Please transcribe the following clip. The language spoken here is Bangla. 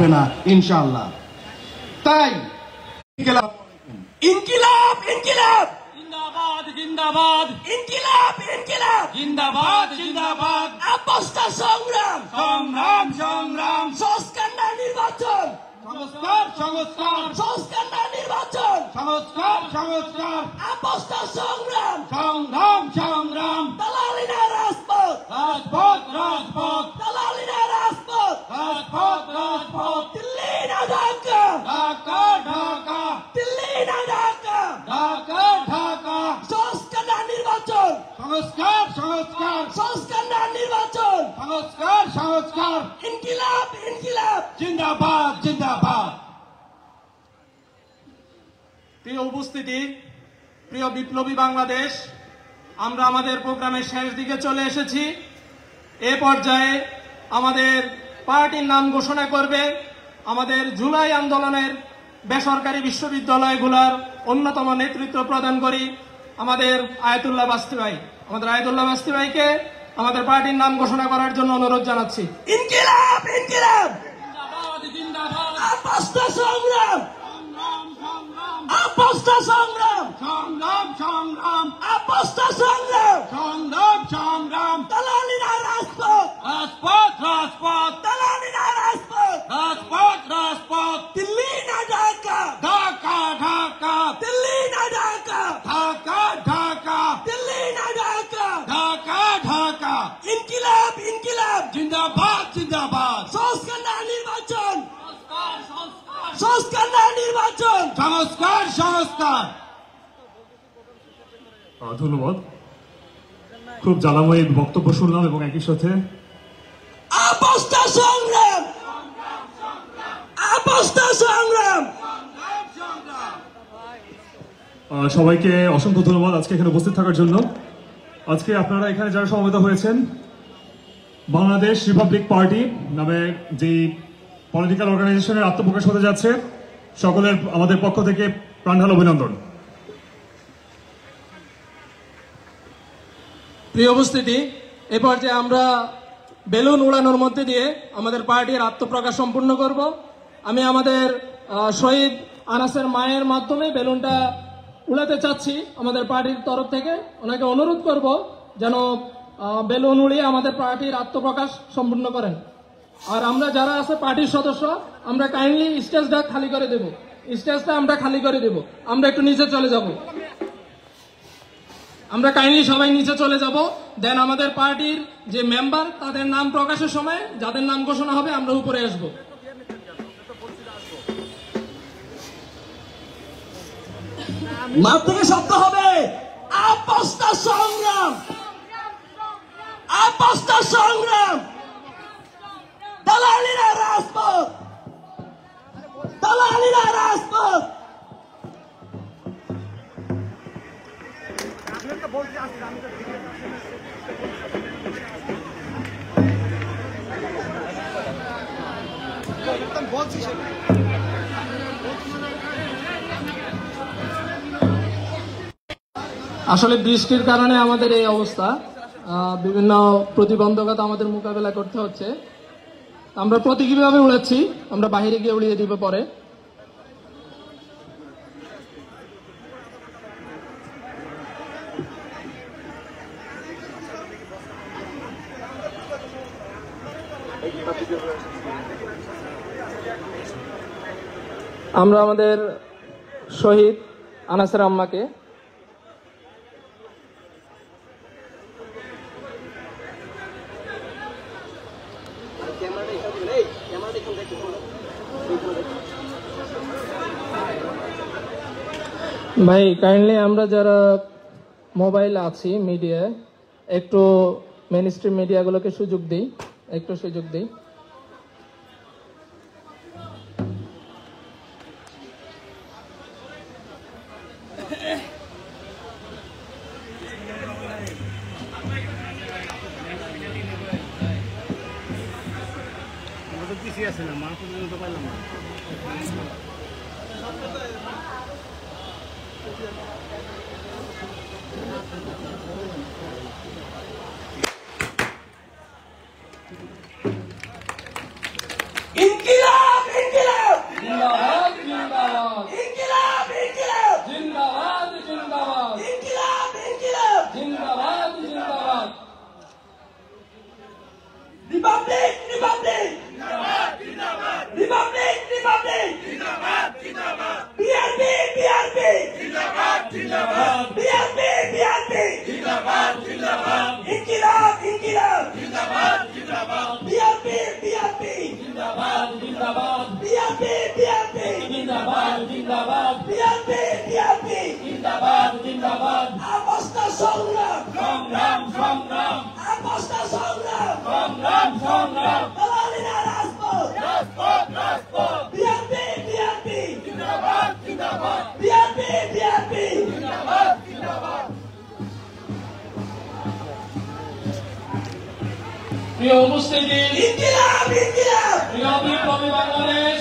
পারবে না ইনশাআল্লাহ। তাই ইনকিলাব ইনকিলাব জিন্দাবাদ জিন্দাবাদ ইনকিলাব ইনকিলাব জিন্দাবাদ জিন্দাবাদ আপস্তা সংগ্রাম সংগ্রাম সংগ্রাম সংস্কার না নির্বাচন সংস্কার সংস্কার সংস্কার না নির্বাচন সংস্কার সংস্কার আপস্তা সংগ্রাম সংগ্রাম সংগ্রাম দালালি না রাজপথ রাজপথ রাজপথ দালালি না রাজপথ রাজপথ রাজপথ দিল্লি না ঢাকা ঢাকা ঢাকা দিল্লি না ঢাকা ঢাকা ঢাকা সংস্কার না নির্বাচন সংস্কার সংস্কার সংস্কার না নির্বাচন সংস্কার সংস্কার ইনকিলাব ইনকিলাব জিন্দাবাদ জিন্দাবাদ। প্রিয় উপস্থিতি, প্রিয় বিপ্লবী বাংলাদেশ, আমরা আমাদের প্রোগ্রামের শেষ দিকে চলে এসেছি। এ পর্যায়ে আমাদের পার্টির নাম ঘোষণা করবে আমাদের জুলাই আন্দোলনের বেসরকারি বিশ্ববিদ্যালয়গুলোর অন্যতম নেতৃত্ব প্রদান করি আমাদের আয়াতুল্লাহ বাস্তি ভাই। আমাদের আয়াতুল্লাহ বাস্তি ভাইকে আমাদের পার্টির নাম ঘোষণা করার জন্য অনুরোধ জানাচ্ছি। ইনকিলাব ইনকিলাব জিন্দাবাদ জিন্দাবাদ আপস্তা সংগ্রাম আপস্তা সংগ্রাম সংগ্রাম সংগ্রাম আপস্তা সংগ্রাম সংগ্রাম সংগ্রাম দালালি না রাজপথ রাজপথ রাজপথ দালালি না রাজপথ রাজপথ রাজপথ দিল্লি না ঢাকা ঢাকা ঢাকা দিল্লি না ঢাকা ঢাকা ঢাকা দিল্লি না ঢাকা ঢাকা ঢাকা ইনকিলাব ইনকিলাব জিন্দাবাদ জিন্দাবাদ সংস্কার না নির্বাচন সংস্কার না নির্বাচন সংস্কার সংস্কার। ধন্যবাদ। খুব জ্বালাময়ী বক্তব্য শুনলাম এবং একই সাথে আপস্তা সংগ্রাম আপস্তা সংগ্রাম। সবাইকে অসংখ্য ধন্যবাদ আজকে এখানে উপস্থিত থাকার জন্য। আজকে আপনারা এখানে যারা সমবেত হয়েছেন, বাংলাদেশ রিপাবলিক পার্টি নামে যে পলিটিক্যাল অর্গানাইজেশনের আত্মপ্রকাশ হতে যাচ্ছে, সকলের আমাদের পক্ষ থেকে প্রাণঢাল অভিনন্দন। প্রিয় উপস্থিতি, এ পর্যায়ে আমরা বেলুন উড়ানোর মধ্যে দিয়ে আমাদের পার্টির আত্মপ্রকাশ সম্পূর্ণ করব। আমি আমাদের শহীদ আনাসের মায়ের মাধ্যমে বেলুনটা উড়াতে চাচ্ছি আমাদের পার্টির তরফ থেকে। ওনাকে অনুরোধ করব যেন বেলুন উড়িয়ে আমাদের পার্টির আত্মপ্রকাশ সম্পূর্ণ করেন। আর আমরা যারা আছে পার্টির সদস্য, আমরা কাইন্ডলি স্টেজটা খালি করে দেব, স্টেজটা আমরা খালি করে দেব। আমরা একটু নিচে চলে যাব, আমরা কাইন্ডলি সবাই নিচে চলে যাব। দেন আমাদের পার্টির যে মেম্বার তাদের নাম প্রকাশের সময় যাদের নাম ঘোষণা হবে আমরা উপরে আসব। মাঠ থেকে শব্দ হবে আপস্তা সংগ্রাম আপস্তা সংগ্রাম দালালিরা রাজপথ দালালিরা রাজপথ। আসলে বৃষ্টির কারণে আমাদের এই অবস্থা, বিভিন্ন প্রতিবন্ধকতা আমাদের মোকাবেলা করতে হচ্ছে। আমরা প্রতীকীভাবে উড়াচ্ছি, আমরা বাহিরে গিয়ে উড়িয়ে দিব পরে। আমরা আমাদের শহীদ আনাসের আম্মাকে ভাই কাইন্ডলি আমরা যারা মোবাইল আছি মিডিয়ায় একটু মেইন স্ট্রিম মিডিয়াগুলোকে সুযোগ দিই, একটু সুযোগ দিই। ইনকিলাব জিন্দাবাদ বিএনপি বিএনপি জিন্দাবাদ জিন্দাবাদ বিএনপি বিএনপি জিন্দাবাদ জিন্দাবাদ অবস্থা সংগ্রাম সংগ্রাম সংগ্রাম অবস্থা সংগ্রাম সংগ্রাম সংগ্রাম দালালিরা রাজপথ রাজপথ রাজপথ বিএনপি বিএনপি জিন্দাবাদ জিন্দাবাদ বিএনপি বিএনপি জিন্দাবাদ জিন্দাবাদ প্রিয় উপস্থিতি ইনকিলাব ইনকিলাব প্রিয় বিপ্লবী বাংলাদেশ